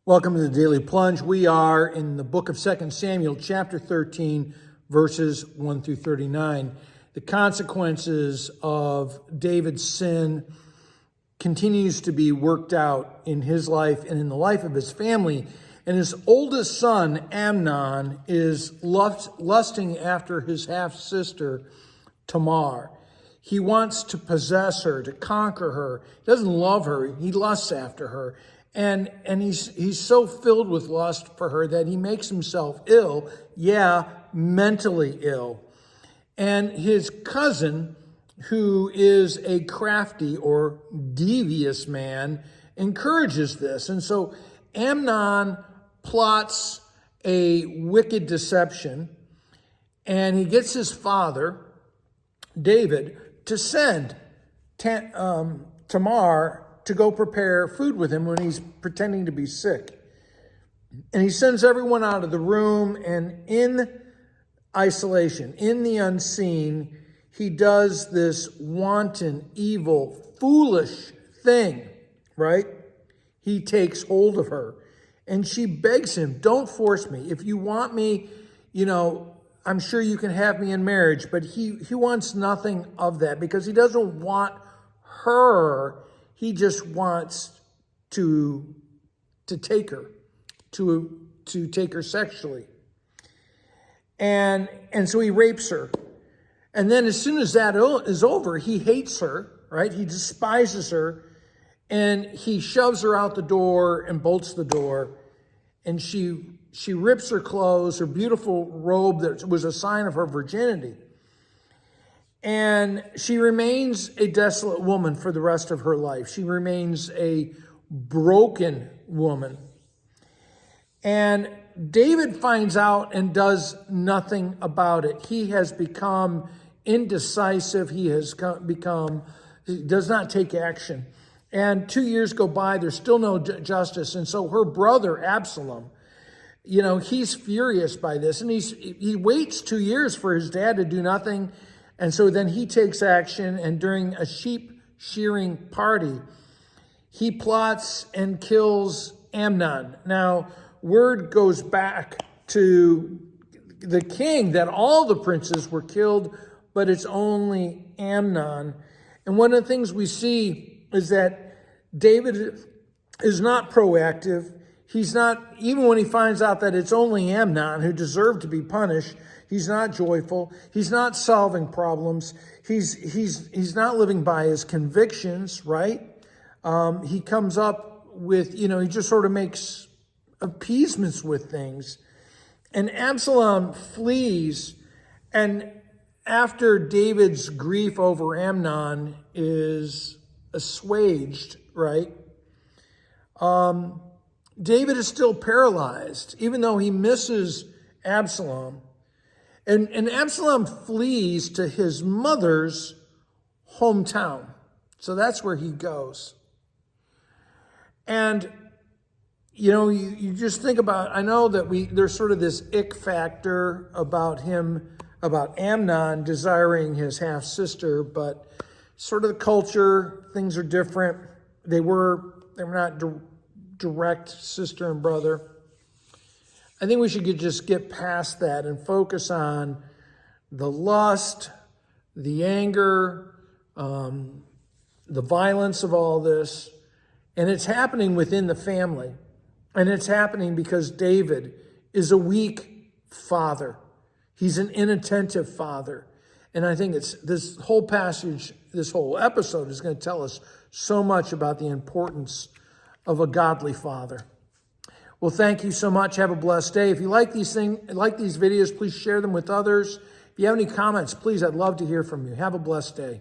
Welcome to the Daily Plunge. We are in the book of 2 Samuel, chapter 13, verses 1 through 39. The consequences of David's sin continues to be worked out in his life and in the life of his family. And his oldest son, Amnon, is lusting after his half-sister, Tamar. He wants to possess her, to conquer her. He doesn't love her. He lusts after her. And he's so filled with lust for her that he makes himself ill, mentally ill. And his cousin, who is a crafty or devious man, encourages this. And so Amnon plots a wicked deception, and he gets his father, David, to send Tamar to go prepare food with him when he's pretending to be sick. And he sends everyone out of the room, and in isolation, in the unseen, he does this wanton, evil, foolish thing, right? He takes hold of her, and she begs him, don't force me. If you want me, I'm sure you can have me in marriage. But he wants nothing of that because he doesn't want her. He just wants to take her, to take her sexually. And so he rapes her. And then as soon as that is over, he hates her, right? He despises her, and he shoves her out the door and bolts the door. And she rips her clothes, her beautiful robe that was a sign of her virginity. And she remains a desolate woman for the rest of her life. She remains a broken woman. And David finds out and does nothing about it. He has become indecisive. He does not take action. And 2 years go by, there's still no justice. And so her brother, Absalom, he's furious by this. And he waits 2 years for his dad to do nothing. And so then he takes action, and during a sheep shearing party, he plots and kills Amnon. Now, word goes back to the king that all the princes were killed, but it's only Amnon. And one of the things we see is that David is not proactive. He's not, even when he finds out that it's only Amnon who deserved to be punished, he's not joyful. He's not solving problems. He's not living by his convictions, right? He comes up with, he just sort of makes appeasements with things. And Absalom flees, and after David's grief over Amnon is assuaged, right? David is still paralyzed, even though he misses Absalom. And Absalom flees to his mother's hometown. So that's where he goes. And, you just think about, I know that there's sort of this ick factor about Amnon desiring his half-sister, but sort of the culture, things are different. They were not direct sister and brother. I think we should just get past that and focus on the lust, the anger, the violence of all this. And it's happening within the family. And it's happening because David is a weak father. He's an inattentive father. And I think this whole passage, this whole episode is going to tell us so much about the importance of a godly father. Well, thank you so much. Have a blessed day. If you like these videos, please share them with others. If you have any comments, please, I'd love to hear from you. Have a blessed day.